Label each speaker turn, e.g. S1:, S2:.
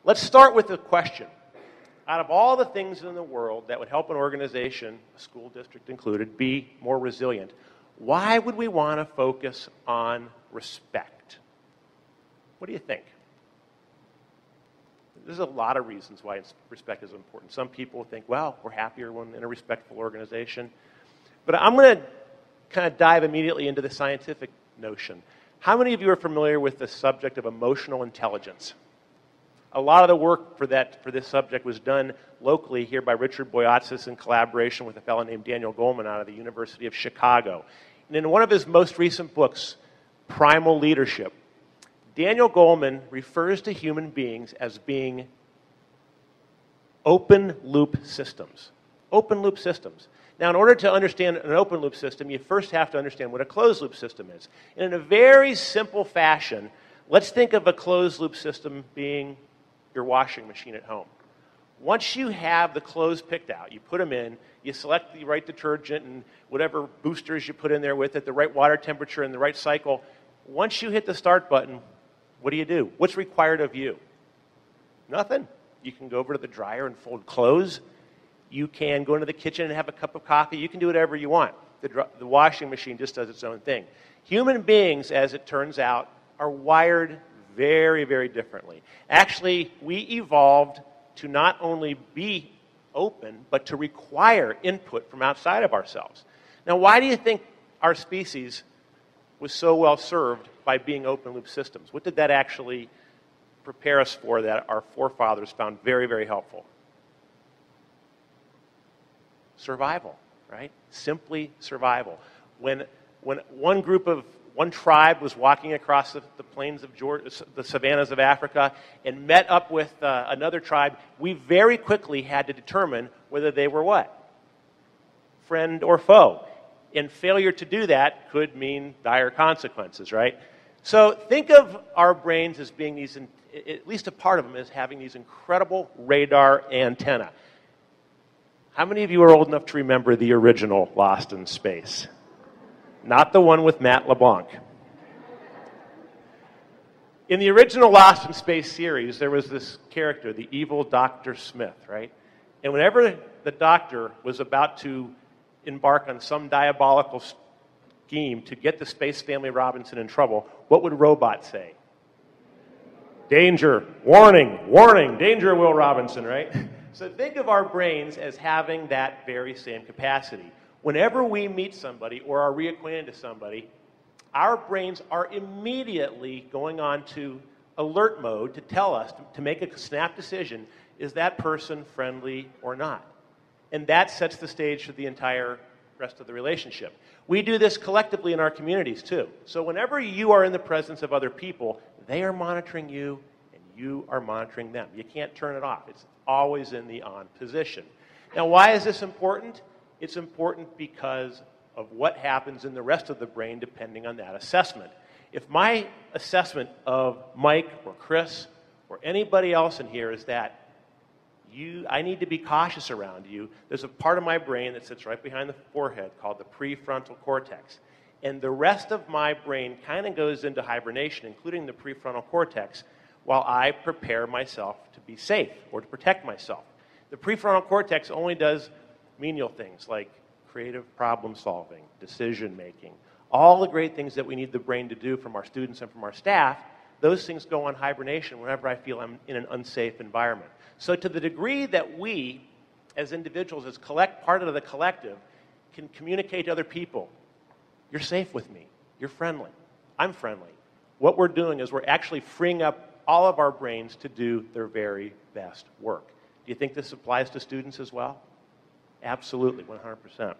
S1: Let's start with the question. Out of all the things in the world that would help an organization, a school district included, be more resilient, why would we want to focus on respect? What do you think? There's a lot of reasons why respect is important. Some people think, well, we're happier when in a respectful organization. But I'm going to kind of dive immediately into the scientific notion. How many of you are familiar with the subject of emotional intelligence? A lot of the work for this subject was done locally here by Richard Boyatzis in collaboration with a fellow named Daniel Goleman out of the University of Chicago. And in one of his most recent books, Primal Leadership, Daniel Goleman refers to human beings as being open-loop systems. Open-loop systems. Now, in order to understand an open-loop system, you first have to understand what a closed-loop system is. And in a very simple fashion, let's think of a closed-loop system being your washing machine at home. Once you have the clothes picked out, you put them in, you select the right detergent and whatever boosters you put in there with it, the right water temperature and the right cycle. Once you hit the start button, what do? What's required of you? Nothing. You can go over to the dryer and fold clothes. You can go into the kitchen and have a cup of coffee. You can do whatever you want. The washing machine just does its own thing. Human beings, as it turns out, are wired very, very differently. Actually, we evolved to not only be open, but to require input from outside of ourselves. Now, why do you think our species was so well served by being open-loop systems? What did that actually prepare us for that our forefathers found very, very helpful? Survival, right? Simply survival. When one tribe was walking across the plains of Georgia, the savannas of Africa, and met up with another tribe, we very quickly had to determine whether they were what? Friend or foe. And failure to do that could mean dire consequences, right? So think of our brains as being these, at least a part of them, as having these incredible radar antenna. How many of you are old enough to remember the original Lost in Space? Not the one with Matt LeBlanc. In the original Lost in Space series, there was this character, the evil Dr. Smith, right? And whenever the doctor was about to embark on some diabolical scheme to get the Space Family Robinson in trouble, what would Robot say? Danger, warning, warning, danger, Will Robinson, right? So think of our brains as having that very same capacity. Whenever we meet somebody or are reacquainted to somebody, our brains are immediately going on to alert mode to tell us, to make a snap decision, is that person friendly or not? And that sets the stage for the entire rest of the relationship. We do this collectively in our communities too. So whenever you are in the presence of other people, they are monitoring you and you are monitoring them. You can't turn it off. It's always in the on position. Now, why is this important? It's important because of what happens in the rest of the brain depending on that assessment. If my assessment of Mike or Chris or anybody else in here is that I need to be cautious around you, there's a part of my brain that sits right behind the forehead called the prefrontal cortex. And the rest of my brain kind of goes into hibernation, including the prefrontal cortex, while I prepare myself to be safe or to protect myself. The prefrontal cortex only does menial things like creative problem solving, decision making, all the great things that we need the brain to do from our students and from our staff. Those things go on hibernation whenever I feel I'm in an unsafe environment. So to the degree that we, as individuals, as part of the collective, can communicate to other people, you're safe with me, you're friendly, I'm friendly. What we're doing is we're actually freeing up all of our brains to do their very best work. Do you think this applies to students as well? Absolutely, 100%.